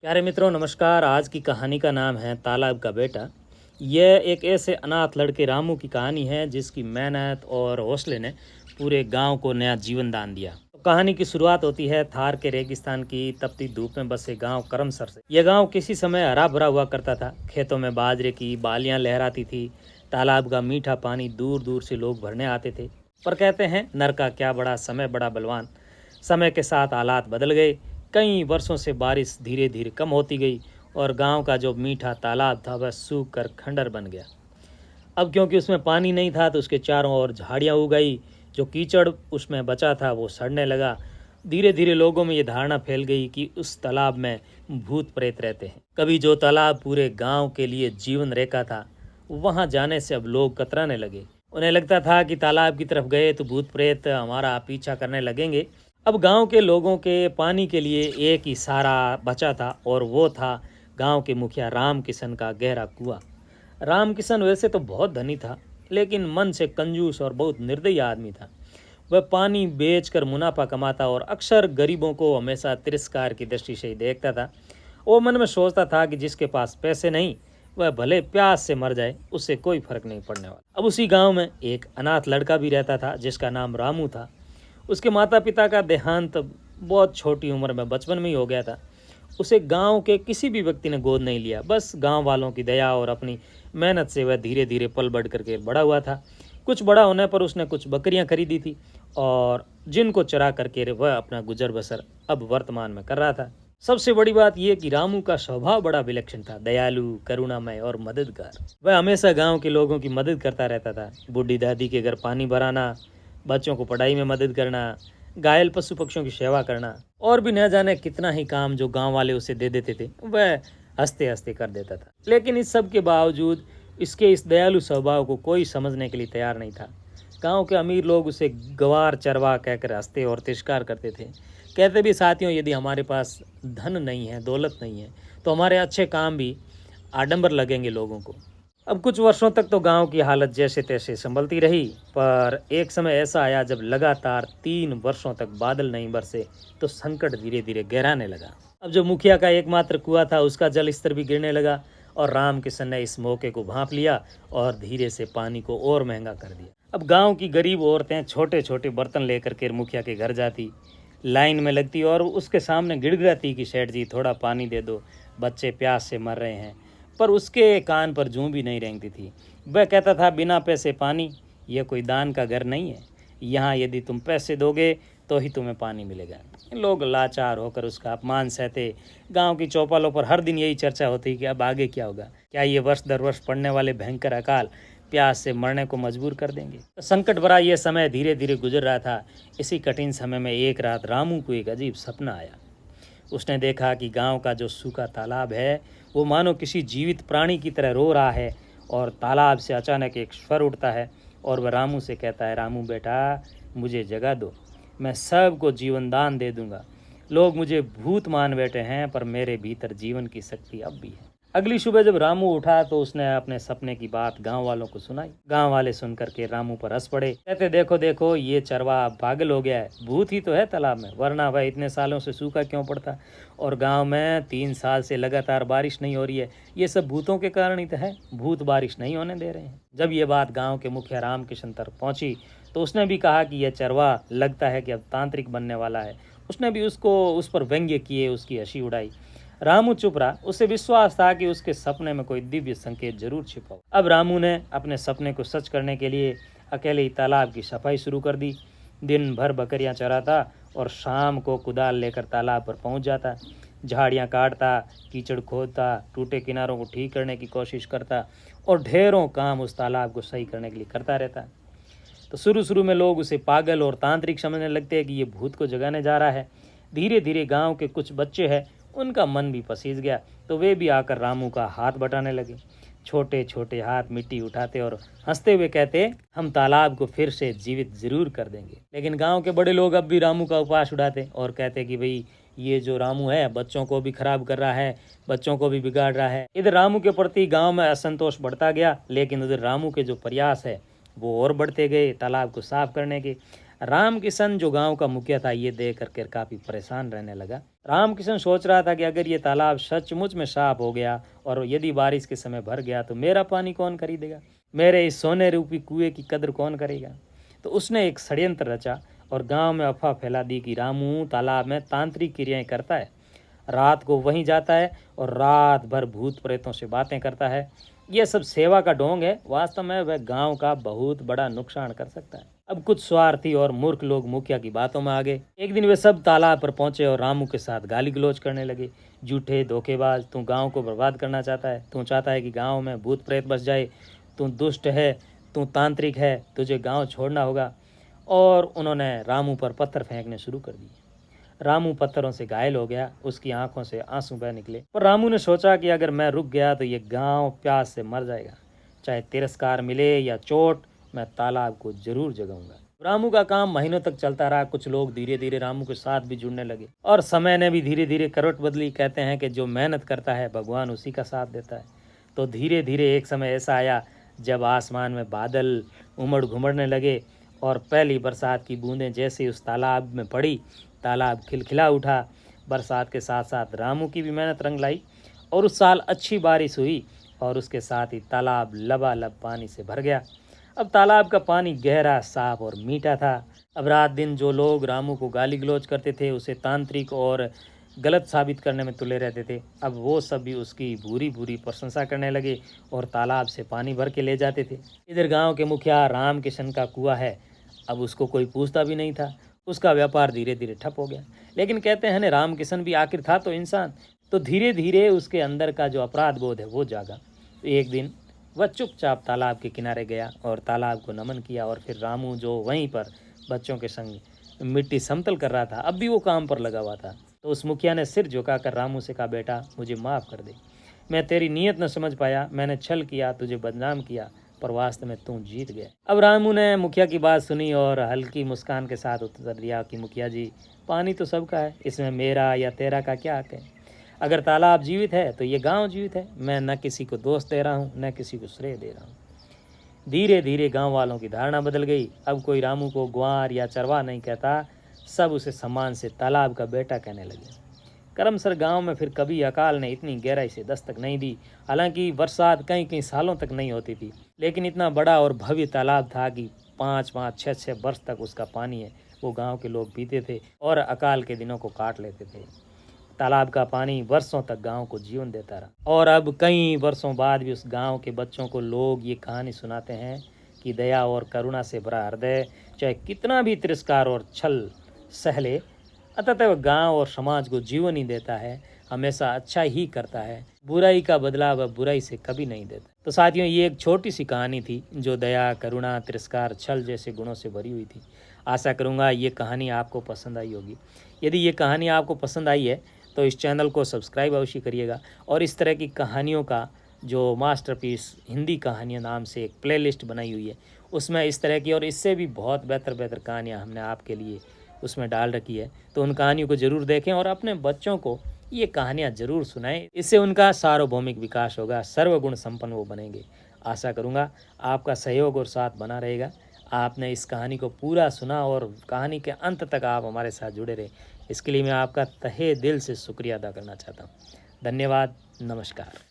प्यारे मित्रों नमस्कार। आज की कहानी का नाम है तालाब का बेटा। यह एक ऐसे अनाथ लड़के रामू की कहानी है जिसकी मेहनत और हौसले ने पूरे गांव को नया जीवन दान दिया। तो कहानी की शुरुआत होती है थार के रेगिस्तान की तपती धूप में बसे गांव करमसर से। यह गांव किसी समय हरा भरा हुआ करता था। खेतों में बाजरे की बालियां लहराती थी। तालाब का मीठा पानी दूर दूर से लोग भरने आते थे। पर कहते हैं नर का क्या बड़ा, समय बड़ा बलवान। समय के साथ हालात बदल गए। कई वर्षों से बारिश धीरे धीरे कम होती गई और गांव का जो मीठा तालाब था वह सूख कर खंडर बन गया। अब क्योंकि उसमें पानी नहीं था तो उसके चारों ओर झाड़ियां उग गई। जो कीचड़ उसमें बचा था वो सड़ने लगा। धीरे धीरे लोगों में ये धारणा फैल गई कि उस तालाब में भूत प्रेत रहते हैं। कभी जो तालाब पूरे गांव के लिए जीवन रेखा था, वहां जाने से अब लोग कतराने लगे। उन्हें लगता था कि तालाब की तरफ गए तो भूत प्रेत हमारा पीछा करने लगेंगे। अब गांव के लोगों के पानी के लिए एक ही सहारा बचा था और वो था गांव के मुखिया राम किशन का गहरा कुआं। राम किशन वैसे तो बहुत धनी था, लेकिन मन से कंजूस और बहुत निर्दयी आदमी था। वह पानी बेचकर मुनाफा कमाता और अक्सर गरीबों को हमेशा तिरस्कार की दृष्टि से ही देखता था। वो मन में सोचता था कि जिसके पास पैसे नहीं वह भले प्यास से मर जाए, उससे कोई फर्क नहीं पड़ने वाला। अब उसी गांव में एक अनाथ लड़का भी रहता था जिसका नाम रामू था। उसके माता पिता का देहांत बहुत छोटी उम्र में बचपन में ही हो गया था। उसे गांव के किसी भी व्यक्ति ने गोद नहीं लिया। बस गांव वालों की दया और अपनी मेहनत से वह धीरे धीरे पल बढ़ करके बड़ा हुआ था। कुछ बड़ा होने पर उसने कुछ बकरियां खरीदी थी और जिनको चरा करके वह अपना गुजर बसर अब वर्तमान में कर रहा था। सबसे बड़ी बात यह कि रामू का स्वभाव बड़ा विलक्षण था, दयालु, करुणामय और मददगार। वह हमेशा गांव के लोगों की मदद करता रहता था। बूढ़ी दादी के घर पानी भराना, बच्चों को पढ़ाई में मदद करना, घायल पशु पक्षियों की सेवा करना और भी न जाने कितना ही काम जो गांव वाले उसे दे देते थे वह हंसते हंसते कर देता था। लेकिन इस सब के बावजूद इसके इस दयालु स्वभाव को कोई समझने के लिए तैयार नहीं था। गांव के अमीर लोग उसे गवार चरवाहा कहकर हंसते और तिरस्कार करते थे। कहते भी, साथियों, यदि हमारे पास धन नहीं है, दौलत नहीं है, तो हमारे अच्छे काम भी आडंबर लगेंगे लोगों को। अब कुछ वर्षों तक तो गांव की हालत जैसे तैसे संभलती रही, पर एक समय ऐसा आया जब लगातार 3 वर्षों तक बादल नहीं बरसे तो संकट धीरे धीरे गहराने लगा। अब जो मुखिया का एकमात्र कुआं था उसका जल स्तर भी गिरने लगा और राम किशन ने इस मौके को भांप लिया और धीरे से पानी को और महंगा कर दिया। अब गांव की गरीब औरतें छोटे छोटे बर्तन लेकर के मुखिया के घर जाती, लाइन में लगती और उसके सामने गिड़गिड़ाती कि सेठ जी थोड़ा पानी दे दो, बच्चे प्यास से मर रहे हैं। पर उसके कान पर जूं भी नहीं रेंगती थी। वह कहता था, बिना पैसे पानी, यह कोई दान का घर नहीं है। यहाँ यदि तुम पैसे दोगे तो ही तुम्हें पानी मिलेगा। लोग लाचार होकर उसका अपमान सहते। गांव की चौपालों पर हर दिन यही चर्चा होती कि अब आगे क्या होगा। क्या ये वर्ष दर वर्ष पड़ने वाले भयंकर अकाल प्यास से मरने को मजबूर कर देंगे। तो संकट भरा यह समय धीरे धीरे गुजर रहा था। इसी कठिन समय में एक रात रामू को एक अजीब सपना आया। उसने देखा कि गांव का जो सूखा तालाब है वो मानो किसी जीवित प्राणी की तरह रो रहा है और तालाब से अचानक एक स्वर उठता है और वह रामू से कहता है, रामू बेटा, मुझे जगा दो, मैं सबको जीवन दान दे दूंगा। लोग मुझे भूत मान बैठे हैं पर मेरे भीतर जीवन की शक्ति अब भी है। अगली सुबह जब रामू उठा तो उसने अपने सपने की बात गांव वालों को सुनाई। गांव वाले सुनकर के रामू पर हंस पड़े। कहते, देखो देखो, ये चरवाहा पागल हो गया है। भूत ही तो है तालाब में, वरना वह इतने सालों से सूखा क्यों पड़ता। और गांव में 3 साल से लगातार बारिश नहीं हो रही है। ये सब भूतों के कारण ही तो है। भूत बारिश नहीं होने दे रहे हैं। जब ये बात गांव के मुखिया राम किशन तक पहुंची तो उसने भी कहा कि यह चरवाहा लगता है कि अब तांत्रिक बनने वाला है। उसने भी उस पर व्यंग्य किए, उसकी हंसी उड़ाई। रामू चुप रहा। उसे विश्वास था कि उसके सपने में कोई दिव्य संकेत जरूर छिपा हो। अब रामू ने अपने सपने को सच करने के लिए अकेले ही तालाब की सफाई शुरू कर दी। दिन भर बकरियां चराता और शाम को कुदाल लेकर तालाब पर पहुंच जाता। झाड़ियां काटता, कीचड़ खोदता, टूटे किनारों को ठीक करने की कोशिश करता और ढेरों काम उस तालाब को सही करने के लिए करता रहता। तो शुरू शुरू में लोग उसे पागल और तांत्रिक समझने लगते हैं कि ये भूत को जगाने जा रहा है। धीरे धीरे गांव के कुछ बच्चे हैं, उनका मन भी पसीज गया, तो वे भी आकर रामू का हाथ बटाने लगे। छोटे छोटे हाथ मिट्टी उठाते और हंसते हुए कहते, हम तालाब को फिर से जीवित जरूर कर देंगे। लेकिन गांव के बड़े लोग अब भी रामू का उपहास उड़ाते और कहते कि भाई, ये जो रामू है बच्चों को भी खराब कर रहा है, बच्चों को भी बिगाड़ रहा है। इधर रामू के प्रति गांव में असंतोष बढ़ता गया, लेकिन उधर रामू के जो प्रयास है वो और बढ़ते गए तालाब को साफ करने के। रामकिशन जो गांव का मुखिया था ये देख करके काफ़ी परेशान रहने लगा। रामकिशन सोच रहा था कि अगर ये तालाब सचमुच में साफ हो गया और यदि बारिश के समय भर गया तो मेरा पानी कौन खरीदेगा, मेरे इस सोने रूपी कुएं की कदर कौन करेगा। तो उसने एक षड्यंत्र रचा और गांव में अफवाह फैला दी कि रामू तालाब में तांत्रिक क्रियाएं करता है, रात को वहीं जाता है और रात भर भूत प्रेतों से बातें करता है। यह सब सेवा का ढोंग है, वास्तव में वह गांव का बहुत बड़ा नुकसान कर सकता है। अब कुछ स्वार्थी और मूर्ख लोग मुखिया की बातों में आ गए। एक दिन वे सब तालाब पर पहुंचे और रामू के साथ गाली गलौज करने लगे। झूठे धोखेबाज, तू गांव को बर्बाद करना चाहता है, तू चाहता है कि गांव में भूत प्रेत बस जाए, तू दुष्ट है, तू तांत्रिक है, तुझे गांव छोड़ना होगा। और उन्होंने रामू पर पत्थर फेंकने शुरू कर दिए। रामू पत्थरों से घायल हो गया, उसकी आंखों से आंसू बह निकले। पर रामू ने सोचा कि अगर मैं रुक गया तो ये गांव प्यास से मर जाएगा। चाहे तिरस्कार मिले या चोट, मैं तालाब को जरूर जगाऊंगा। रामू का काम महीनों तक चलता रहा। कुछ लोग धीरे धीरे रामू के साथ भी जुड़ने लगे और समय ने भी धीरे धीरे करवट बदली। कहते हैं कि जो मेहनत करता है भगवान उसी का साथ देता है। तो धीरे धीरे एक समय ऐसा आया जब आसमान में बादल उमड़ घुमड़ने लगे और पहली बरसात की बूंदें जैसे उस तालाब में पड़ी, तालाब खिलखिला उठा। बरसात के साथ साथ रामू की भी मेहनत रंग लाई और उस साल अच्छी बारिश हुई और उसके साथ ही तालाब लबालब पानी से भर गया। अब तालाब का पानी गहरा, साफ और मीठा था। अब रात दिन जो लोग रामू को गाली गलौज करते थे, उसे तांत्रिक और गलत साबित करने में तुले रहते थे, अब वो सब भी उसकी बुरी बुरी प्रशंसा करने लगे और तालाब से पानी भर के ले जाते थे। इधर गांव के मुखिया रामकिशन का कुआं है, अब उसको कोई पूछता भी नहीं था। उसका व्यापार धीरे धीरे ठप हो गया। लेकिन कहते हैं ना, रामकिशन भी आखिर था तो इंसान। तो धीरे धीरे उसके अंदर का जो अपराध बोध है वो जागा। तो एक दिन वह चुपचाप तालाब के किनारे गया और तालाब को नमन किया। और फिर रामू जो वहीं पर बच्चों के संग मिट्टी समतल कर रहा था, अब भी वो काम पर लगा हुआ था। तो उस मुखिया ने सिर झुकाकर रामू से कहा, बेटा मुझे माफ़ कर दे, मैं तेरी नीयत न समझ पाया, मैंने छल किया, तुझे बदनाम किया, पर वास्तव में तू जीत गया। अब रामू ने मुखिया की बात सुनी और हल्की मुस्कान के साथ उत्तर दिया कि मुखिया जी, पानी तो सबका है, इसमें मेरा या तेरा का क्या हक है। अगर तालाब जीवित है तो ये गांव जीवित है। मैं न किसी को दोष दे रहा हूँ, न किसी को श्रेय दे रहा हूँ। धीरे धीरे गांव वालों की धारणा बदल गई। अब कोई रामू को ग्वार या चरवाहा नहीं कहता, सब उसे सम्मान से तालाब का बेटा कहने लगे। करमसर गांव में फिर कभी अकाल ने इतनी गहराई से दस्तक नहीं दी। हालांकि बरसात कई कई सालों तक नहीं होती थी, लेकिन इतना बड़ा और भव्य तालाब था कि 5-5, 6-6 वर्ष तक उसका पानी है वो गांव के लोग पीते थे और अकाल के दिनों को काट लेते थे। तालाब का पानी वर्षों तक गांव को जीवन देता रहा और अब कई वर्षों बाद भी उस गांव के बच्चों को लोग ये कहानी सुनाते हैं कि दया और करुणा से भरा हृदय चाहे कितना भी तिरस्कार और छल सह ले, अतः वह गांव और समाज को जीवन ही देता है, हमेशा अच्छा ही करता है। बुराई का बदला वह बुराई से कभी नहीं देता। तो साथियों, ये एक छोटी सी कहानी थी जो दया, करुणा, तिरस्कार, छल जैसे गुणों से भरी हुई थी। आशा करूँगा ये कहानी आपको पसंद आई होगी। यदि ये कहानी आपको पसंद आई है तो इस चैनल को सब्सक्राइब अवश्य करिएगा और इस तरह की कहानियों का जो मास्टरपीस हिंदी कहानियाँ नाम से एक प्लेलिस्ट बनाई हुई है, उसमें इस तरह की और इससे भी बहुत बेहतर बेहतर कहानियाँ हमने आपके लिए उसमें डाल रखी है। तो उन कहानियों को ज़रूर देखें और अपने बच्चों को ये कहानियाँ ज़रूर सुनाएं। इससे उनका सार्वभौमिक विकास होगा, सर्वगुण संपन्न वो बनेंगे। आशा करूँगा आपका सहयोग और साथ बना रहेगा। आपने इस कहानी को पूरा सुना और कहानी के अंत तक आप हमारे साथ जुड़े रहे, इसके लिए मैं आपका तहे दिल से शुक्रिया अदा करना चाहता हूँ। धन्यवाद। नमस्कार।